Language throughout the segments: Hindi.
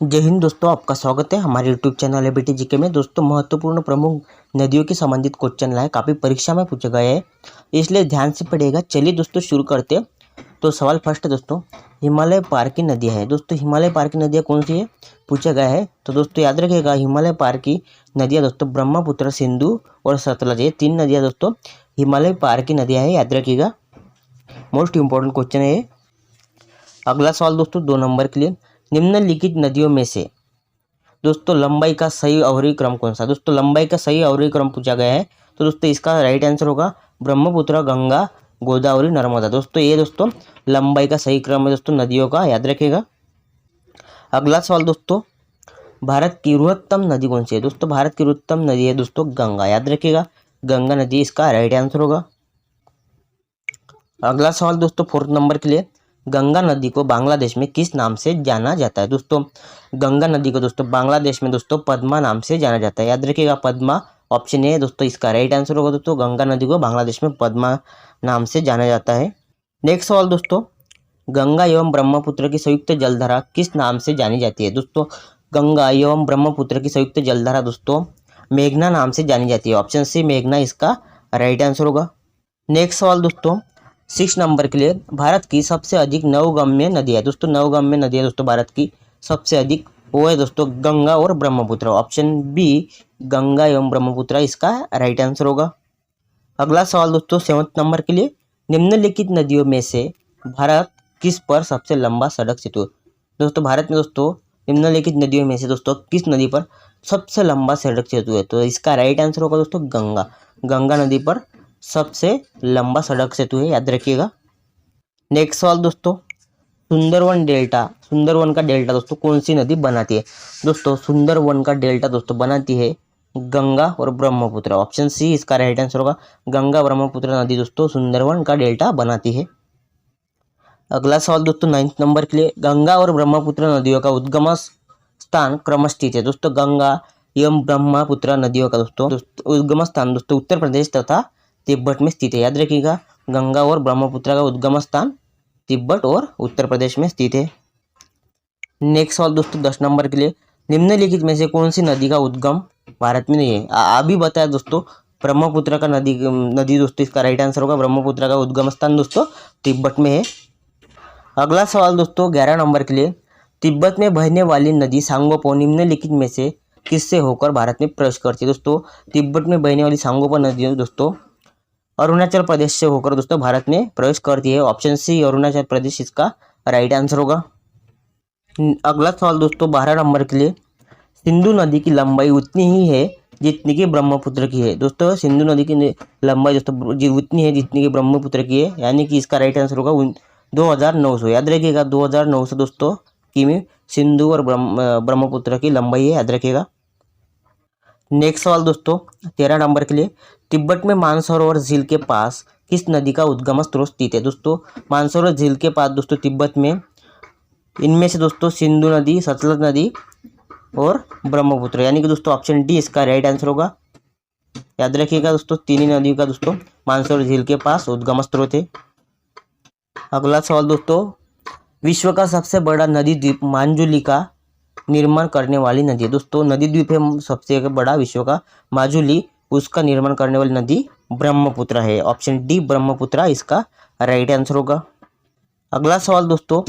जय हिंद दोस्तों, आपका स्वागत है हमारे यूट्यूब चैनल एबीटी जीके में। दोस्तों, महत्वपूर्ण प्रमुख नदियों के संबंधित क्वेश्चन लाए, काफ़ी परीक्षा में पूछे गए हैं, इसलिए ध्यान से पढ़िएगा। चलिए दोस्तों शुरू करते हैं। तो सवाल फर्स्ट है दोस्तों, हिमालय पार की नदियाँ है। दोस्तों, हिमालय पार की नदियाँ कौन सी है पूछा गया है। तो दोस्तों याद रखिएगा, हिमालय पार की नदियाँ दोस्तों ब्रह्मपुत्र, सिंधु और सतलज, ये 3 नदियाँ दोस्तों हिमालय पार की नदियाँ है, याद रखिएगा। मोस्ट इंपॉर्टेंट क्वेश्चन है ये। अगला सवाल दोस्तों 2 नंबर के लिए, निम्नलिखित नदियों में से दोस्तों लंबाई का सही अवरोही क्रम कौन सा। दोस्तों लंबाई का सही अवरोही क्रम पूछा गया है, तो दोस्तों इसका राइट आंसर होगा ब्रह्मपुत्र, गंगा, गोदावरी, नर्मदा। दोस्तों ये दोस्तों लंबाई का सही क्रम है दोस्तों नदियों का, याद रखिएगा। अगला सवाल दोस्तों, भारत की बृहत्तम नदी कौन सी है। दोस्तों भारत की बृहत्तम नदी है दोस्तों गंगा, याद रखिएगा। गंगा नदी इसका राइट आंसर होगा। अगला सवाल दोस्तों 4 नंबर के लिए, गंगा नदी को बांग्लादेश में किस नाम से जाना जाता है। दोस्तों गंगा नदी को दोस्तों बांग्लादेश में दोस्तों पद्मा नाम से जाना जाता है, याद रखिएगा। पद्मा ऑप्शन ए दोस्तों इसका राइट आंसर होगा। दोस्तों गंगा नदी को बांग्लादेश में पद्मा नाम से जाना जाता है। नेक्स्ट सवाल दोस्तों, गंगा एवं ब्रह्मपुत्र की संयुक्त जलधारा किस नाम से जानी जाती है। दोस्तों गंगा एवं ब्रह्मपुत्र की संयुक्त जलधारा दोस्तों मेघना नाम से जानी जाती है। ऑप्शन सी मेघना इसका राइट आंसर होगा। नेक्स्ट सवाल दोस्तों 6 नंबर के लिए, भारत की सबसे अधिक नवगम्य नदी है। दोस्तों नवगम्य नदी है दोस्तों भारत की सबसे अधिक, वो है दोस्तों गंगा और ब्रह्मपुत्र। ऑप्शन बी गंगा एवं ब्रह्मपुत्र इसका राइट आंसर होगा। अगला सवाल दोस्तों 7 नंबर के लिए, निम्नलिखित नदियों में से भारत किस पर सबसे लंबा सड़क सेतु। दोस्तों भारत में दोस्तों निम्नलिखित नदियों में से दोस्तों किस नदी पर सबसे लंबा सड़क सेतु है। तो इसका राइट आंसर होगा दोस्तों गंगा। गंगा नदी पर सबसे लंबा सड़क सेतु है, याद रखिएगा। नेक्स्ट सवाल दोस्तों, सुंदरवन का डेल्टा दोस्तों कौन सी नदी बनाती है। दोस्तों सुंदरवन का डेल्टा दोस्तों बनाती है गंगा और ब्रह्मपुत्र। ऑप्शन सी इसका राइट आंसर होगा। गंगा ब्रह्मपुत्र नदी दोस्तों सुंदरवन का डेल्टा बनाती है। अगला सवाल दोस्तों 9 नंबर के लिए, गंगा और ब्रह्मपुत्र नदियों का उद्गम स्थान क्रम स्थित है। दोस्तों गंगा एवं ब्रह्मपुत्र नदियों का दोस्तों उद्गम स्थान दोस्तों उत्तर प्रदेश तथा तिब्बत में स्थित है, याद रखिएगा। गंगा और ब्रह्मपुत्र का उद्गम स्थान तिब्बत और उत्तर प्रदेश में स्थित है। नेक्स्ट सवाल दोस्तों 10 नंबर के लिए, निम्नलिखित में से कौन सी नदी का उद्गम भारत में नहीं है। अभी बताया दोस्तों ब्रह्मपुत्र का नदी दोस्तों इसका राइट आंसर होगा। ब्रह्मपुत्र का उद्गम स्थान दोस्तों तिब्बत में है। अगला सवाल दोस्तों 11 नंबर के लिए, तिब्बत में बहने वाली नदी सांगोपो निम्नलिखित में से किससे होकर भारत में प्रवेश करती है। दोस्तों तिब्बत में बहने वाली सांगोपो नदी दोस्तों अरुणाचल प्रदेश से होकर दोस्तों भारत में प्रवेश करती है। ऑप्शन सी अरुणाचल प्रदेश इसका राइट आंसर होगा। अगला सवाल दोस्तों 12 नंबर के लिए, सिंधु नदी की लंबाई उतनी ही है जितनी की ब्रह्मपुत्र की है। दोस्तों सिंधु नदी की लंबाई दोस्तों उतनी है जितनी की ब्रह्मपुत्र की है, यानी कि इसका राइट आंसर होगा 2900। याद रखिएगा 2900 दोस्तों किमी सिंधु और ब्रह्मपुत्र की लंबाई है, याद रखिएगा। नेक्स्ट सवाल दोस्तों 13 नंबर के लिए, तिब्बत में मानसरोवर झील के पास किस नदी का उद्गम स्रोत स्थित है। दोस्तों मानसरोवर झील के पास दोस्तों तिब्बत में इनमें से दोस्तों सिंधु नदी, सतलज नदी और ब्रह्मपुत्र, यानी कि दोस्तों ऑप्शन डी इसका राइट आंसर होगा। याद रखिएगा दोस्तों तीन ही नदियों का दोस्तों मानसरोवर झील के पास उद्गम स्रोत है। अगला सवाल दोस्तों, विश्व का सबसे बड़ा नदी द्वीप मांजुली का निर्माण करने वाली नदी है। दोस्तों नदी द्वीप है सबसे बड़ा विश्व का माजुली, उसका निर्माण करने वाली नदी ब्रह्मपुत्र है। ऑप्शन डी ब्रह्मपुत्र इसका राइट आंसर होगा। अगला सवाल दोस्तों,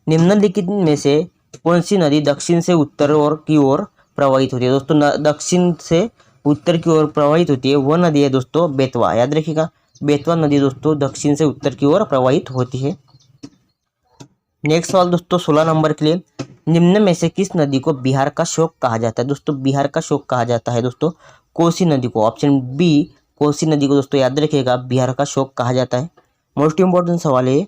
निम्नलिखित में से कौन सी नदी दक्षिण से उत्तर की ओर प्रवाहित होती है। दोस्तों दक्षिण से उत्तर की ओर प्रवाहित होती है वह नदी है दोस्तों बेतवा, याद रखिएगा। बेतवा नदी दोस्तों दक्षिण से उत्तर की ओर प्रवाहित होती है। नेक्स्ट सवाल दोस्तों 16 नंबर के लिए, निम्न में से किस नदी को बिहार का शोक कहा जाता है। दोस्तों बिहार का शोक कहा जाता है दोस्तों कोसी नदी को। ऑप्शन बी कोसी नदी को दोस्तों याद रखिएगा बिहार का शोक कहा जाता है। मोस्ट इंपॉर्टेंट सवाल है।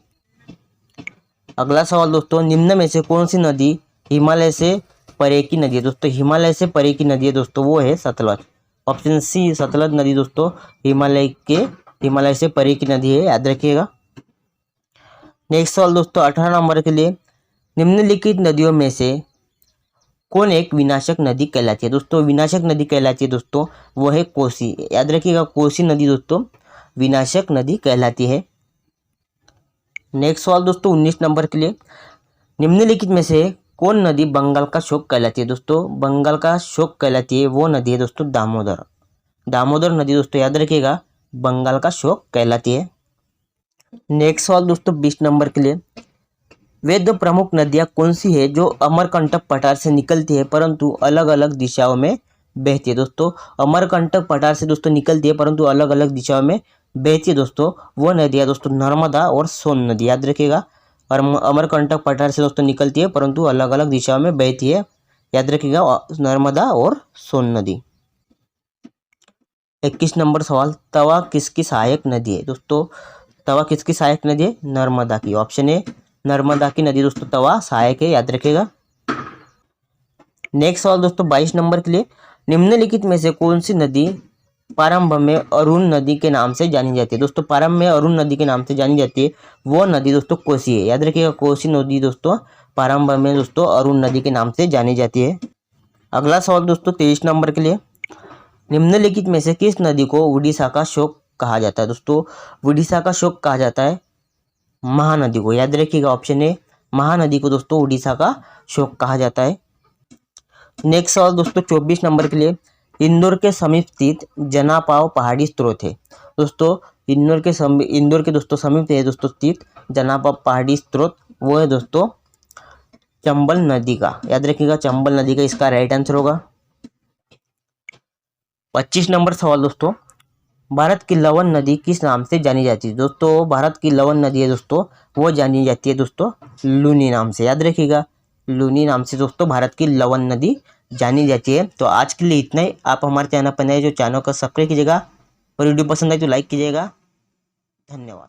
अगला सवाल दोस्तों, निम्न में से कौन सी नदी हिमालय से परे की नदी है। दोस्तों हिमालय से परे की नदी है दोस्तों वो है सतलज। ऑप्शन सी सतलज नदी दोस्तों हिमालय से परे की नदी है, याद रखिएगा। नेक्स्ट सवाल दोस्तों 18 नंबर के लिए, निम्नलिखित नदियों में से कौन एक विनाशक नदी कहलाती है। दोस्तों विनाशक नदी कहलाती है दोस्तों वो है कोसी, याद रखिएगा। कोसी नदी दोस्तों विनाशक नदी कहलाती है। नेक्स्ट सवाल दोस्तों 19 नंबर के लिए, निम्नलिखित में से कौन नदी बंगाल का शोक कहलाती है दोस्तों? बंगाल का शोक कहलाती है वो नदी है दोस्तों दामोदर। दामोदर नदी दोस्तों याद रखिएगा बंगाल का शोक कहलाती है। नेक्स्ट सवाल दोस्तों 20 नंबर के लिए, वे दो प्रमुख नदियां कौन सी है जो अमरकंटक पठार से निकलती है परंतु अलग अलग दिशाओं में बहती है? दोस्तों अमरकंटक पठार से दोस्तों निकलती है परंतु अलग अलग दिशाओं में बहती है दोस्तों, वो नदियां दोस्तों नर्मदा और सोन नदी याद रखिएगा। और अमरकंटक पठार से दोस्तों निकलती है परंतु अलग अलग दिशाओं में बहती है, याद रखिएगा नर्मदा और सोन नदी। 21 नंबर सवाल, तवा किसकी सहायक नदी है? दोस्तों तवा किसकी सहायक नदी है? नर्मदा की। ऑप्शन ए नर्मदा की नदी दोस्तों तवा सहायक है, याद रखिएगा। नेक्स्ट सवाल दोस्तों 22 नंबर के लिए, निम्नलिखित में से कौन सी नदी प्रारंभ में अरुण नदी के नाम से जानी जाती है? दोस्तों प्रारंभ में अरुण नदी के नाम से जानी जाती है वो नदी दोस्तों कोसी है, याद रखिएगा कोसी नदी दोस्तों प्रारंभ में दोस्तों अरुण नदी के नाम से जानी जाती है। अगला सवाल दोस्तों 23 नंबर के लिए, निम्नलिखित में से किस नदी को उड़ीसा का शोक कहा जाता है? दोस्तों उड़ीसा का शोक कहा जाता है महानदी को, याद रखिएगा ऑप्शन ए महानदी को दोस्तों उड़ीसा का शोक कहा जाता है। नेक्स्ट सवाल दोस्तों 24 नंबर के लिए, इंदौर के समीप स्थित जनापाव पहाड़ी स्रोत है। दोस्तों इंदौर के दोस्तों समीप है दोस्तों स्थित जनापाव पहाड़ी स्रोत, वो है दोस्तों चंबल नदी का, याद रखिएगा चंबल नदी का इसका राइट आंसर होगा। 25 नंबर सवाल दोस्तों, भारत की लवन नदी किस नाम से जानी जाती है? दोस्तों भारत की लवन नदी है दोस्तों वो जानी जाती है दोस्तों लूनी नाम से, याद रखिएगा लूनी नाम से दोस्तों भारत की लवन नदी जानी जाती है। तो आज के लिए इतना ही। आप हमारे चैनल पर नए जो चैनल को सब्सक्राइब कीजिएगा और वीडियो पसंद आए तो लाइक कीजिएगा। धन्यवाद।